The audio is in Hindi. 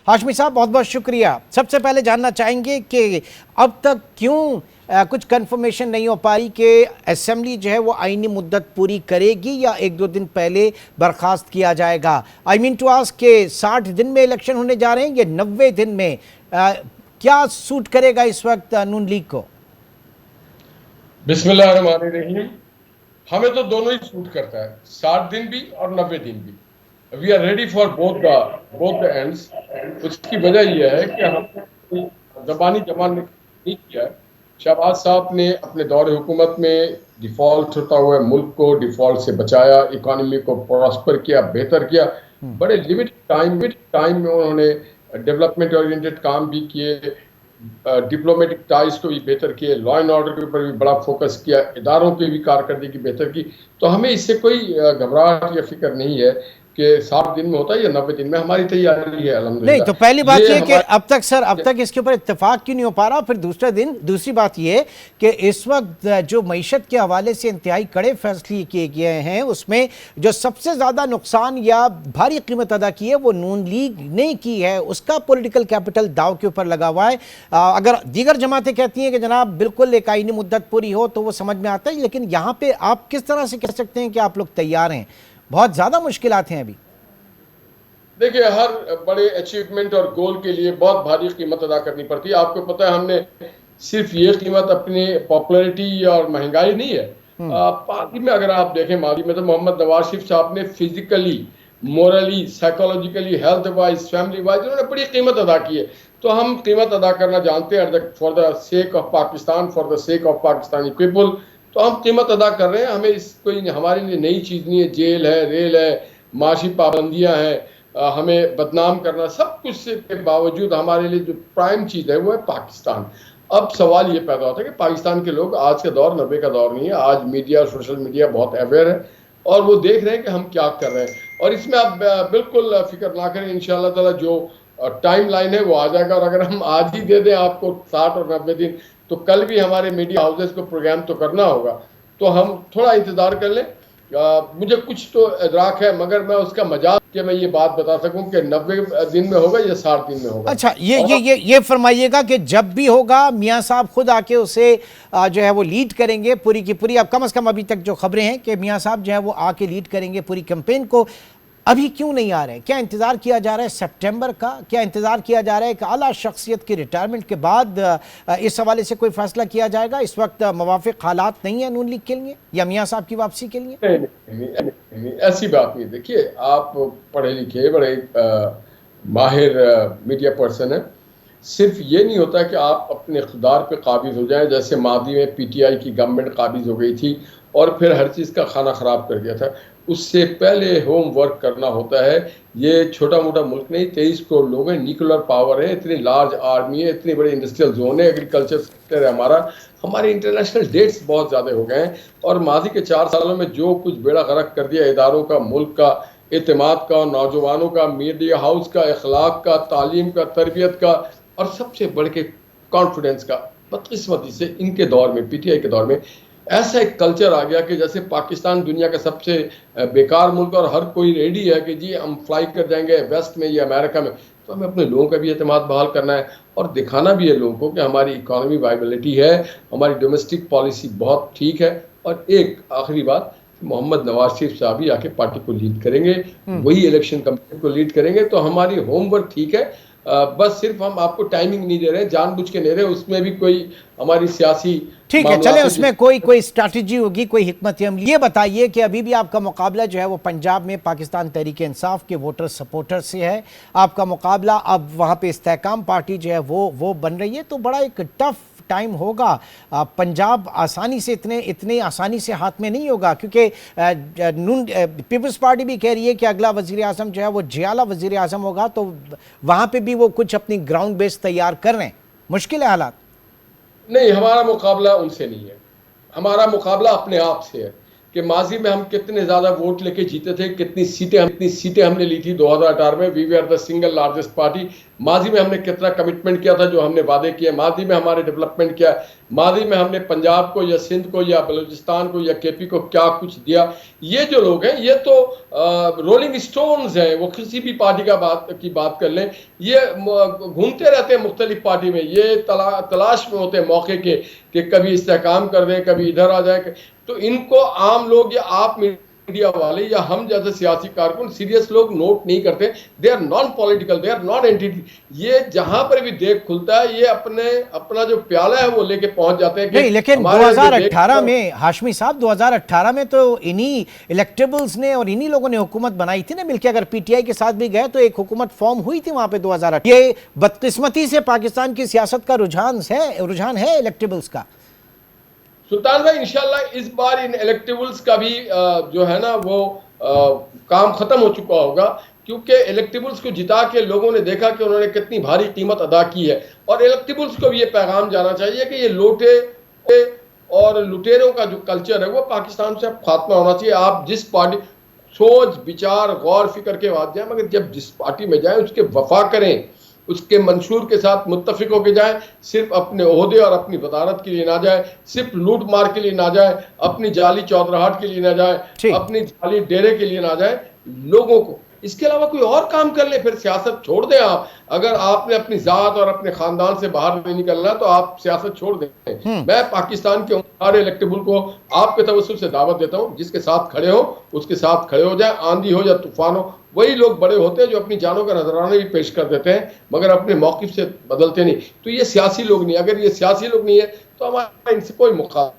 हाशमी साहब बहुत बहुत शुक्रिया। सबसे पहले जानना चाहेंगे कि अब तक क्यों कुछ कंफर्मेशन नहीं हो पाई कि असेंबली जो है वो आईनी मुद्दत पूरी करेगी या एक दो दिन पहले बर्खास्त किया जाएगा। आई मीन टू आस्क के 60 दिन में इलेक्शन होने जा रहे हैं या 90 दिन में, क्या सूट करेगा इस वक्त नून लीग को? बिस्मिल्लाहिर्रहमानिर्रहीम। हमें तो दोनों ही सूट करता है, 60 दिन भी और 90 दिन भी। We are ready for both the ends. उसकी वजह यह है कि हम जबानी जमान नहीं किया है। शहबाज साहब ने अपने दौरे हुकूमत में डिफॉल्ट होता हुआ मुल्क को डिफॉल्ट से बचाया, इकोनॉमी को प्रॉस्पर किया, बेहतर किया। बड़े लिमिटेड टाइम में उन्होंने डेवलपमेंट ओरिएंटेड काम भी किए, डिप्लोमेटिक टाइज को भी बेहतर किए, लॉ एंड ऑर्डर के ऊपर भी बड़ा फोकस किया, इदारों की भी कारकर्दगी बेहतर की। तो हमें इससे कोई घबराहट या फिक्र नहीं है कि 60 दिन में होता है या 90 दिन में। हमारी तैयारी है अल्हम्दुलिल्लाह। नहीं तो पहली बात ये कि अब तक इसके ऊपर इत्तेफाक क्यों नहीं हो पा रहा। फिर दूसरी बात ये कि इस वक्त जो मईशत के हवाले से इंतहाई कड़े फैसले किए गए हैं, उसमें जो सबसे ज्यादा नुकसान या भारी कीमत अदा की है वो नून लीग ने की है। उसका पॉलिटिकल कैपिटल दाव के ऊपर लगा हुआ है। अगर दीगर जमातें कहती हैं कि जनाब बिल्कुल एक आईनी मुद्दत पूरी हो तो वो समझ में आता है, लेकिन यहाँ पे आप किस तरह से कह सकते हैं कि आप लोग तैयार हैं? बहुत ज्यादा मुश्किलात हैं अभी। देखिए, हर बड़े अचीवमेंट और गोल के लिए बहुत भारी कीमत अदा करनी पड़ती है। आपको पता है, हमने सिर्फ ये कीमत अपनी पॉपुलैरिटी और महंगाई नहीं है। मादी में अगर आप देखें, मादी में तो मोहम्मद नवाज शरीफ साहब ने physically, morally, psychologically, health wise, family wise उन्होंने बड़ी कीमत अदा की है। तो हम कीमत अदा करना जानते हैं for the sake of Pakistan, for the sake of Pakistani people. तो हम कीमत अदा कर रहे हैं। हमें इस कोई हमारे लिए नई चीज़ नहीं है। जेल है, रेल है, माशी पाबंदियाँ हैं, हमें बदनाम करना, सब कुछ के बावजूद हमारे लिए जो प्राइम चीज़ है वो है पाकिस्तान। अब सवाल ये पैदा होता है कि पाकिस्तान के लोग, आज का दौर 90 का दौर नहीं है। आज मीडिया, सोशल मीडिया बहुत अवेयर है और वो देख रहे हैं कि हम क्या कर रहे हैं। और इसमें आप बिल्कुल फिक्र ना करें, इंशाअल्लाह ताला जो टाइम लाइन है वो आ जाएगा। और अगर हम आज ही दे दें आपको 60 और 90 दिन, तो कल भी हमारे मीडिया हाउसेस को प्रोग्राम तो करना होगा। तो हम थोड़ा इंतज़ार कर लें। मुझे कुछ तो इदराक है, मगर मैं उसका मजाक कि मैं ये बात बता सकूं कि 90 दिन में होगा या 60 दिन में होगा। अच्छा, ये फरमाइएगा कि जब भी होगा मियां साहब खुद आके उसे जो है वो लीड करेंगे पूरी की पूरी। अब कम से कम अभी तक जो खबरें हैं कि मियां साहब जो है वो आके लीड करेंगे पूरी कैंपेन को। अभी क्यों नहीं आ रहे हैं? क्या इंतज़ार किया जा रहा है सितंबर का? क्या इंतज़ार किया जा रहा है कि आला शख्सियत की रिटायरमेंट के बाद इस हवाले से कोई फैसला किया जाएगा? इस वक्त मुवाफिक हालात नहीं है नून लीग के लिए या मियां साहब की वापसी के लिए? नहीं, ऐसी बात नहीं। देखिए, आप पढ़े लिखे, बड़े माहिर मीडिया पर्सन हैं। सिर्फ ये नहीं होता कि आप अपने इक़्तिदार पे काबिज हो जाएं, जैसे मादी में पीटीआई की गवर्नमेंट काबिज हो गई थी और फिर हर चीज़ का खाना ख़राब कर दिया था। उससे पहले होम वर्क करना होता है। ये छोटा मोटा मुल्क नहीं, 23 करोड़ लोग हैं, न्यूक्लियर पावर है, इतनी लार्ज आर्मी है, इतने बड़े इंडस्ट्रियल जोन है, एग्रीकल्चर सेक्टर है हमारा, हमारे इंटरनेशनल डेट्स बहुत ज़्यादा हो गए हैं। और माजी के 4 सालों में जो कुछ बेड़ा गर्क कर दिया इदारों का, मुल्क का, एतमाद का, नौजवानों का, मीडिया हाउस का, अखलाक का, तालीम का, तरबियत का, और सबसे बढ़ के कॉन्फिडेंस का। बदकिस्मती से इनके दौर में, पीटीआई के दौर में, ऐसा एक कल्चर आ गया कि जैसे पाकिस्तान दुनिया का सबसे बेकार मुल्क और हर कोई रेडी है कि जी हम फ्लाई कर जाएंगे वेस्ट में या अमेरिका में। तो हमें अपने लोगों का भी एतमाद बहाल करना है और दिखाना भी है लोगों को कि हमारी इकोनॉमी वाइबिलिटी है, हमारी डोमेस्टिक पॉलिसी बहुत ठीक है। और एक आखिरी बात, मोहम्मद नवाज शरीफ साहब ही आके पार्टी को लीड करेंगे, वही इलेक्शन कमीशन को लीड करेंगे। तो हमारी होमवर्क ठीक है, बस सिर्फ हम आपको टाइमिंग नहीं दे रहे, जानबूझ के नहीं रहे। उसमें भी कोई हमारी सियासी, ठीक है, चले उसमें कोई स्ट्रैटेजी होगी, कोई हिकमत अमली। ये बताइए कि अभी भी आपका मुकाबला जो है वो पंजाब में पाकिस्तान तहरीक इंसाफ के वोटर सपोर्टर से है। आपका मुकाबला अब वहाँ पे इस्तेहकाम पार्टी जो है वो बन रही है। तो बड़ा एक टफ टाइम होगा। पंजाब आसानी से इतने आसानी से हाथ में नहीं होगा, क्योंकि पीपल्स पार्टी भी कह रही है कि अगला वजीर आज़म जो है वो जियाला वजीर आज़म होगा। तो वहाँ पे भी वो कुछ अपनी ग्राउंड बेस तैयार कर रहे हैं। मुश्किल है हालात? नहीं, हमारा मुकाबला उनसे नहीं है। हमारा मुकाबला अपने आप से है कि माजी में हम कितने ज़्यादा वोट लेके जीते थे, कितनी सीटें हमने ली थी 2018 में। We are the single largest party. माजी में हमने कितना कमिटमेंट किया था, जो हमने वादे किए। माजी में हमारे डेवलपमेंट किया। मादी में हमने पंजाब को या सिंध को या बलूचिस्तान को या केपी को क्या कुछ दिया। ये जो लोग हैं ये तो रोलिंग स्टोन्स हैं, वो किसी भी पार्टी की बात कर लें, ये घूमते रहते हैं मुख्तलिफ पार्टी में, ये तलाश में होते हैं मौके के कि कभी इस्तेहकाम कर दें, कभी इधर आ जाए। तो इनको आम लोग या आप मीडिया वाले या हम जैसे सियासी कारकुन सीरियस लोग नोट नहीं करते। They are non political, they are not entity. ये जहां पर भी देख खुलता है ये अपना जो प्याला है वो लेके पहुंच जाते हैं। नहीं, लेकिन 2018 में हाशमी साहब, 2018 में तो इन्हीं इलेक्टेबल्स ने और इन्हीं लोगों ने हुकूमत बनाई थी ना मिलकर। अगर पीटीआई के साथ भी गए तो एक हुकूमत फॉर्म हुई थी वहां पे 2018। ये बदकिस्मती से पाकिस्तान की सियासत का रुझान है इलेक्टेबल्स का। सुल्तान भाई इंशाल्लाह इस बार इन इलेक्टेबल्स का भी जो है ना वो काम खत्म हो चुका होगा, क्योंकि इलेक्टेबल्स को जिता के लोगों ने देखा कि उन्होंने कितनी भारी कीमत अदा की है। और इलेक्टेबल्स को भी ये पैगाम जाना चाहिए कि ये लोटे और लुटेरों का जो कल्चर है वो पाकिस्तान से खात्मा होना चाहिए। आप जिस पार्टी सोच विचार गौर फिक्र के बाद जाए, मगर जब जिस पार्टी में जाए उसके वफा करें, उसके मंशूर के साथ मुत्तफिक होकर जाए, सिर्फ अपने ओहदे और अपनी वदारत के लिए ना जाए, सिर्फ लूट मार के लिए ना जाए, अपनी जाली चौधराहट के लिए ना जाए, अपनी जाली डेरे के लिए ना जाए, लोगों को इसके अलावा कोई और काम कर ले, फिर सियासत छोड़ दें आप। अगर आपने अपनी जात और अपने खानदान से बाहर नहीं निकलना तो आप सियासत छोड़ दें। मैं पाकिस्तान के सारे इलेक्टेबल को आपके तवज्जुह से दावत देता हूं, जिसके साथ खड़े हो उसके साथ खड़े हो जाए, आंधी हो या तूफान हो। वही लोग बड़े होते हैं जो अपनी जानों का नजराना भी पेश कर देते हैं मगर अपने मौकिफ से बदलते नहीं। तो ये सियासी लोग नहीं, अगर ये सियासी लोग नहीं है तो हमारा इनसे कोई मुकाबला